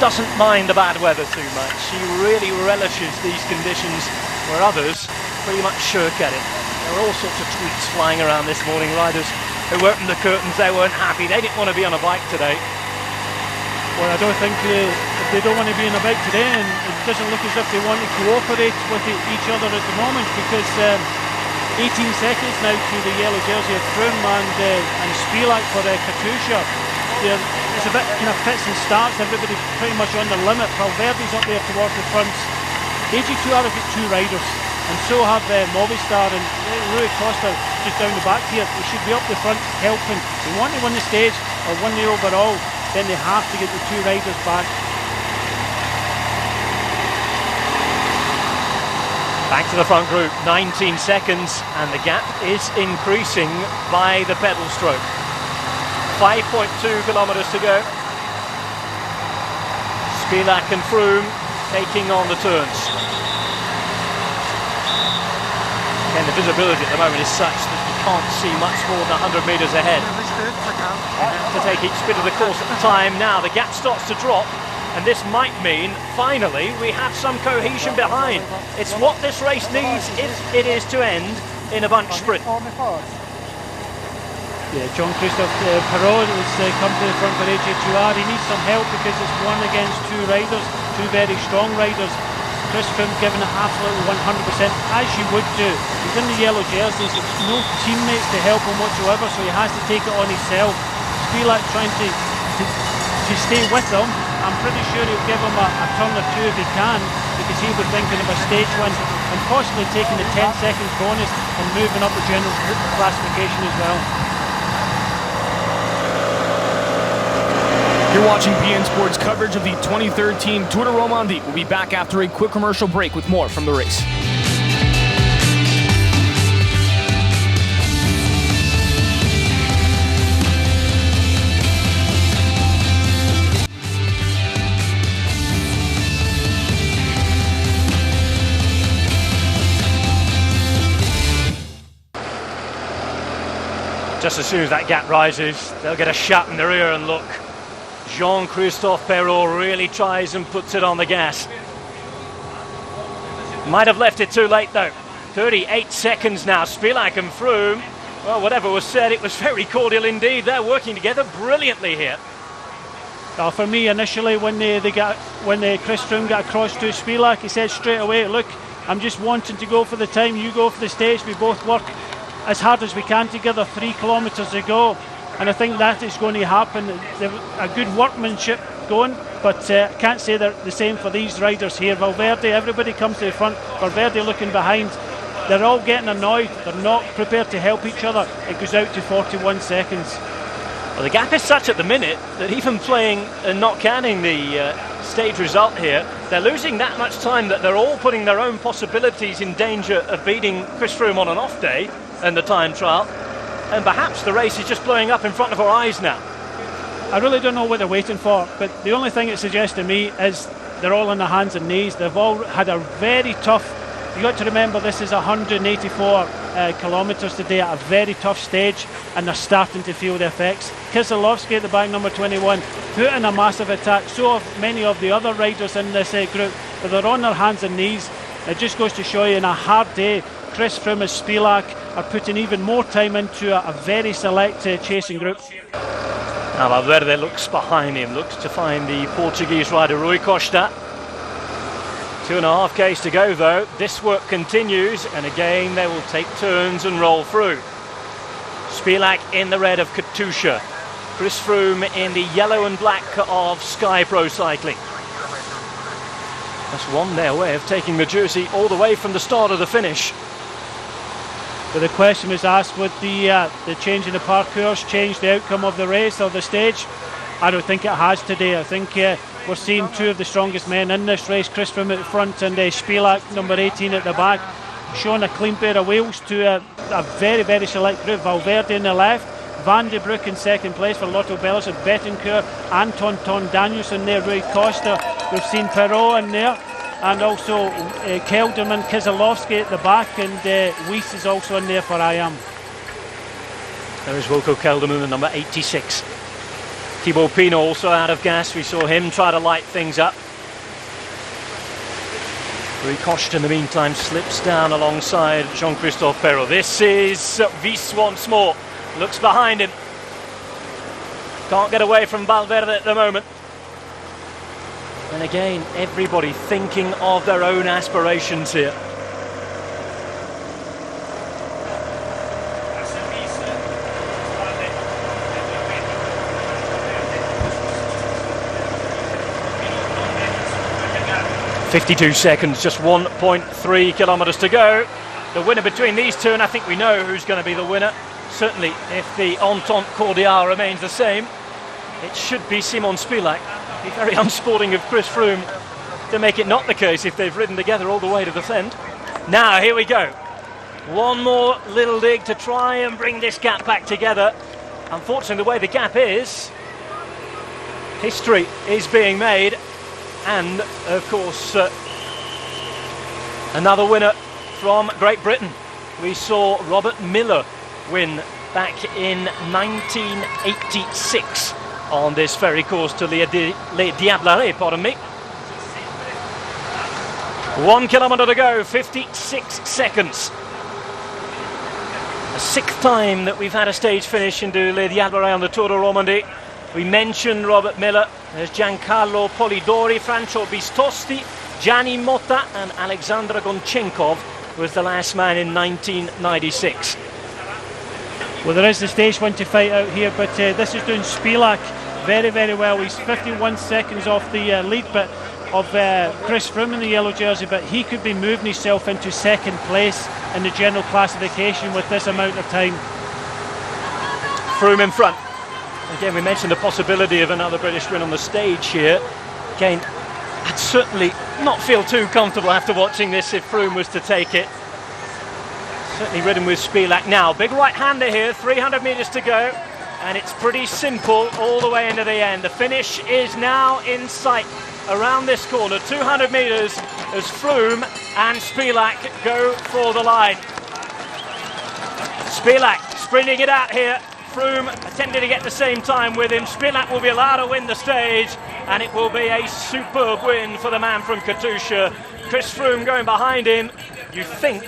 doesn't mind the bad weather too much. She really relishes these conditions where others pretty much shirk at it. There were all sorts of tweets flying around this morning. Riders who opened the curtains, they weren't happy. They didn't want to be on a bike today. Well, I don't think they don't want to be on a bike today, and it doesn't look as if they want to cooperate with each other at the moment, because 18 seconds now to the yellow jersey of Froome and Spilak for Katusha. It's a bit kind of fits and starts, everybody pretty much on the limit. Valverde's up there towards the front. AG2 have got two riders, and so have Movistar and Rui Costa just down the back here. They should be up the front helping. They want to win the stage or win the overall, then they have to get the two riders back. Back to the front group, 19 seconds, and the gap is increasing by the pedal stroke. 5.2 kilometers to go. Spilak and Froome taking on the turns. And the visibility at the moment is such that you can't see much more than 100 meters ahead. You have to take each bit of the course at a time. Now the gap starts to drop, and this might mean finally we have some cohesion behind. It's what this race needs if it is to end in a bunch sprint. Yeah, Jean-Christophe Perrault has come to the front for AG2R. He needs some help because it's one against two riders, two very strong riders. Chris Froome giving it absolutely 100%, as you would do. He's in the yellow jerseys, no teammates to help him whatsoever, so he has to take it on himself. Spilak trying to stay with him. I'm pretty sure he'll give him a turn or two if he can, because he'll be thinking of a stage win and possibly taking the 10 seconds bonus and moving up the general classification as well. You're watching BN Sports coverage of the 2013 Tour de Romandie. We'll be back after a quick commercial break with more from the race. Just as soon as that gap rises, they'll get a shot in the rear, and look, Jean-Christophe Perrault really tries and puts it on the gas. Might have left it too late though. 38 seconds now. Spilak and Froome, well, whatever was said, it was very cordial indeed. They're working together brilliantly here. Well, for me, initially when Chris Froome got across to Spilak, he said straight away, look, I'm just wanting to go for the time, you go for the stage. We both work as hard as we can together. 3 kilometres to go, and I think that is going to happen. A good workmanship going, but can't say they're the same for these riders here. Valverde, everybody comes to the front, Valverde looking behind. They're all getting annoyed, they're not prepared to help each other. It goes out to 41 seconds. Well, the gap is such at the minute that even playing and not counting the stage result here, they're losing that much time that they're all putting their own possibilities in danger of beating Chris Froome on an off day and the time trial, and perhaps the race is just blowing up in front of our eyes now. I really don't know what they're waiting for, but the only thing it suggests to me is they're all on their hands and knees. They've all had a very tough, you've got to remember this is 184 kilometres today at a very tough stage, and they're starting to feel the effects. Kieselowski at the back, number 21, put in a massive attack. So have many of the other riders in this group, but they're on their hands and knees. It just goes to show you, in a hard day, Chris Froome and Spilak are putting even more time into a very select chasing group. Now Valverde looks behind him, looks to find the Portuguese rider Rui Costa. 2.5 Ks to go though. This work continues, and again they will take turns and roll through. Spilak in the red of Katusha, Chris Froome in the yellow and black of Sky Pro Cycling. That's one their way of taking the jersey all the way from the start of the finish. But the question was asked, would the change in the parcours change the outcome of the race or the stage? I don't think it has today. I think we're seeing two of the strongest men in this race, Chris Froome at the front and Spilak, number 18, at the back, showing a clean pair of wheels to a very, very select group. Valverde in the left, Van de Broek in second place for Lotto Bellis, and Bettencourt, Anton Danielson there, Rui Costa. We've seen Perrault in there, and also Kelderman, Kieselowski at the back, and Weiss is also in there for IAM. There is Wilco Kelderman, the number 86. Thibaut Pinot also out of gas. We saw him try to light things up. Rui Costa in the meantime slips down alongside Jean-Christophe Perrault. This is Wyss once more. Looks behind him. Can't get away from Valverde at the moment. And again, everybody thinking of their own aspirations here. .52 seconds, just 1.3 kilometres to go. The winner between these two, and I think we know who's going to be the winner. Certainly, if the Entente Cordiale remains the same, it should be Simon Spilak. It'd be very unsporting of Chris Froome to make it not the case if they've ridden together all the way to the end. Now, here we go. One more little dig to try and bring this gap back together. Unfortunately, the way the gap is, history is being made. And, of course, another winner from Great Britain. We saw Robert Miller win back in 1986 on this very course to Les Diablerets, pardon me. 1 kilometre to go, 56 seconds. The sixth time that we've had a stage finish into Les Diablerets on the Tour de Romandie. We mentioned Robert Miller. There's Giancarlo Polidori, Franco Bistosti, Gianni Motta and Alexander Gonchenkov was the last man in 1996. Well, there is the stage one to fight out here, but this is doing Spilak very, very well. He's 51 seconds off the lead but of Chris Froome in the yellow jersey, but he could be moving himself into second place in the general classification with this amount of time. Froome in front. Again, we mentioned the possibility of another British win on the stage here. Again, I'd certainly not feel too comfortable after watching this if Froome was to take it. Certainly ridden with Spilak now. Big right-hander here, 300 metres to go. And it's pretty simple all the way into the end. The finish is now in sight around this corner. 200 metres as Froome and Spilak go for the line. Spilak sprinting it out here. Froome attempting to get the same time with him. Spilak will be allowed to win the stage, and it will be a superb win for the man from Katusha. Chris Froome going behind him. You think,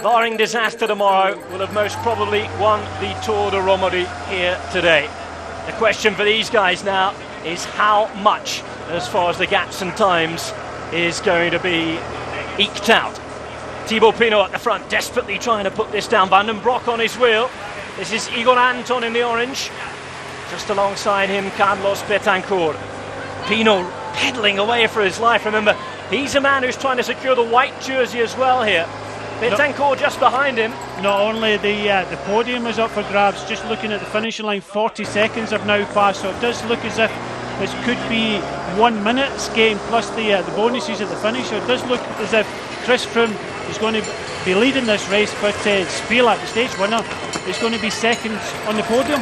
barring disaster tomorrow, will have most probably won the Tour de Romandie here today. The question for these guys now is how much, as far as the gaps and times, is going to be eked out. Thibaut Pinot at the front, desperately trying to put this down. Van den Broek on his wheel. This is Igor Anton in the orange. Just alongside him, Carlos Betancourt. Pinot pedalling away for his life. Remember, he's a man who's trying to secure the white jersey as well here. Betancourt just behind him. Not only the podium is up for grabs, just looking at the finishing line, 40 seconds have now passed, so it does look as if this could be 1 minute's game plus the bonuses at the finish. So it does look as if Chris Froome is going to be leading this race, but Spilak, the stage winner, is going to be second on the podium.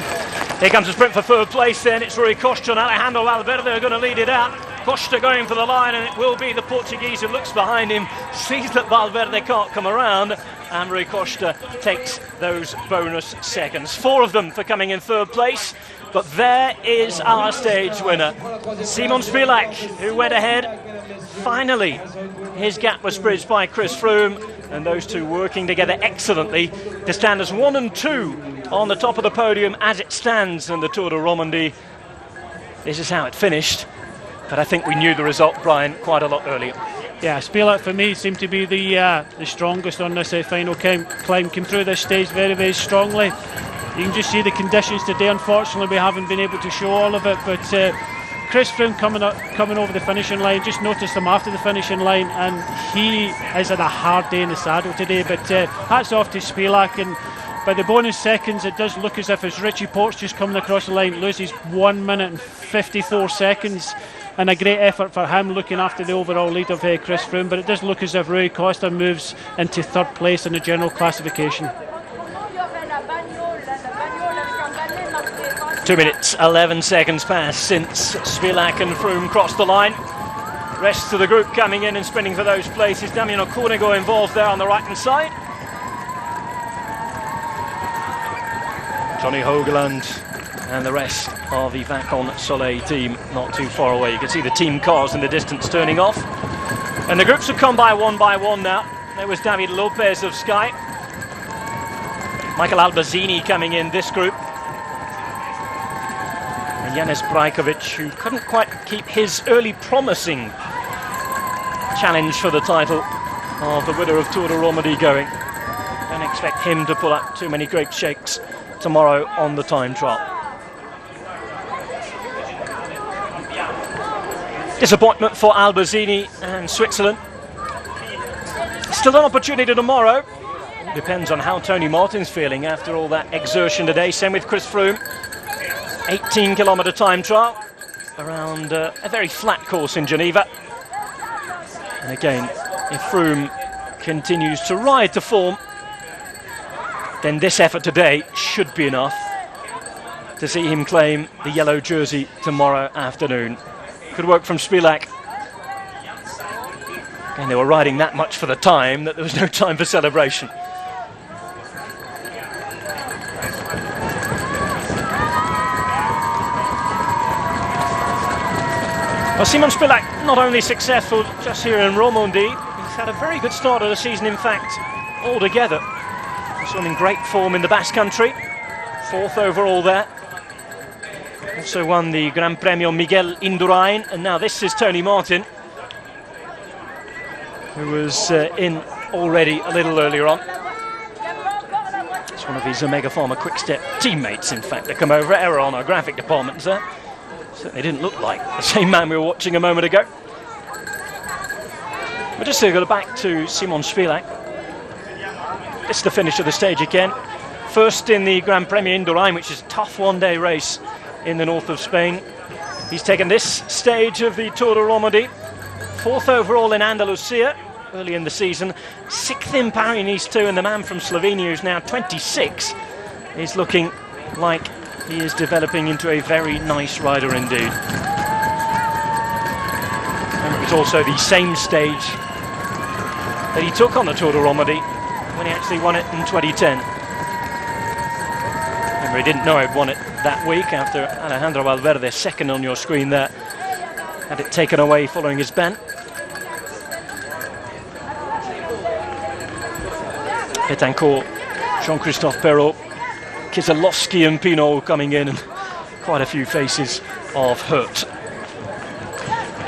Here comes a sprint for third place then. It's Rui Costa and Alejandro Valverde are going to lead it out. Costa going for the line, and it will be the Portuguese who looks behind him, sees that Valverde can't come around, and Rui Costa takes those bonus seconds. 4 of them for coming in third place. But there is our stage winner, Simon Spilak, who went ahead. Finally, his gap was bridged by Chris Froome, and those two working together excellently to stand as 1 and 2 on the top of the podium as it stands in the Tour de Romandie. This is how it finished, but I think we knew the result, Brian, quite a lot earlier. Yeah, Spilak for me seemed to be the strongest on this final climb. Came through this stage very, very strongly. You can just see the conditions today. Unfortunately, we haven't been able to show all of it, but Chris Froome coming over the finishing line, just noticed him after the finishing line, and he has had a hard day in the saddle today, but hats off to Spilak. And by the bonus seconds, it does look as if it's Richie Porte just coming across the line, loses 1 minute and 54 seconds, and a great effort for him looking after the overall lead of Chris Froome. But it does look as if Rui Costa moves into third place in the general classification. 2 minutes 11 seconds passed since Spilak and Froome crossed the line. Rest of the group coming in and sprinting for those places. Damiano Cunego involved there on the right hand side. Johnny Hogeland and the rest of the Vacon Soleil team not too far away. You can see the team cars in the distance turning off. And the groups have come by one now. There was David Lopez of Sky. Michael Albazzini coming in this group. And Janez Brajkovic, who couldn't quite keep his early promising challenge for the title of the winner of Tour de Romandie going. Don't expect him to pull up too many great shakes tomorrow on the time trial. Disappointment for Albazzini and Switzerland. Still an opportunity tomorrow. Depends on how Tony Martin's feeling after all that exertion today. Same with Chris Froome. 18-kilometre time trial around a very flat course in Geneva. And again, if Froome continues to ride to form, then this effort today should be enough to see him claim the yellow jersey tomorrow afternoon. Good work from Spilak. Again, they were riding that much for the time that there was no time for celebration. Well, Simon Spilak not only successful just here in Romandie, he's had a very good start of the season, in fact, altogether. He's in great form in the Basque Country, 4th overall there. Also won the Gran Premio Miguel Indurain, and now this is Tony Martin, who was in already a little earlier on. It's one of his Omega Pharma Quick-Step teammates, in fact, that come over. Error on our graphic department there. Certainly didn't look like the same man we were watching a moment ago. But just to go back to Simon Spilak. This is the finish of the stage again. First in the Gran Premio Indurain, which is a tough one-day race in the north of Spain. He's taken this stage of the Tour de Romandie. 4th overall in Andalusia early in the season. 6th in Paris-Nice too, and the man from Slovenia, who's now 26, is looking like he is developing into a very nice rider indeed. And it was also the same stage that he took on the Tour de Romandie when he actually won it in 2010. Remember, he didn't know he'd won it that week after Alejandro Valverde, second on your screen there, had it taken away following his ban. Betancourt, Jean-Christophe Perrault, Kieselowski and Pinot coming in, and quite a few faces of hurt.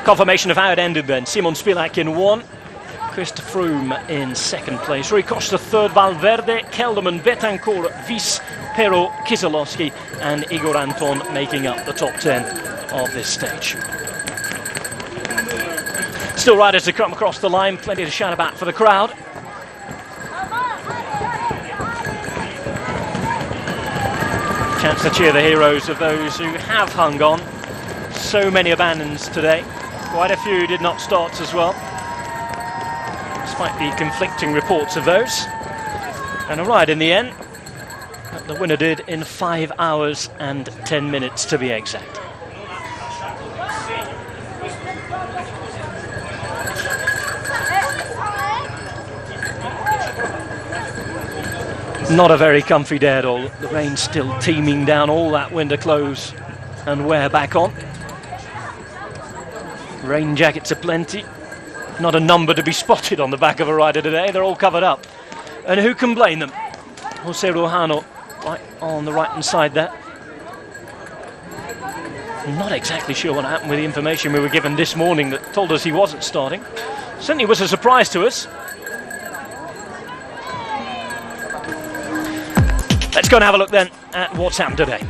Confirmation of how it ended then. Simon Spilak in 1, Christophe Froome in 2nd place, Rui Costa 3rd, Valverde, Kelderman, Betancourt, Wies, Perrault, Kieselowski and Igor Anton making up the top 10 of this stage. Still riders to come across the line, plenty to shout about for the crowd. Chance to cheer the heroes of those who have hung on. So many abandons today. Quite a few did not start as well, despite the conflicting reports of those. And a ride in the end that the winner did in 5 hours and 10 minutes to be exact. Not a very comfy day at all. The rain still teeming down, all that winter clothes and wear back on. Rain jackets aplenty. Not a number to be spotted on the back of a rider today. They're all covered up. And who can blame them? Jose Rojano right on the right hand side there. Not exactly sure what happened with the information we were given this morning that told us he wasn't starting. Certainly was a surprise to us. Let's go and have a look then at what's happened today.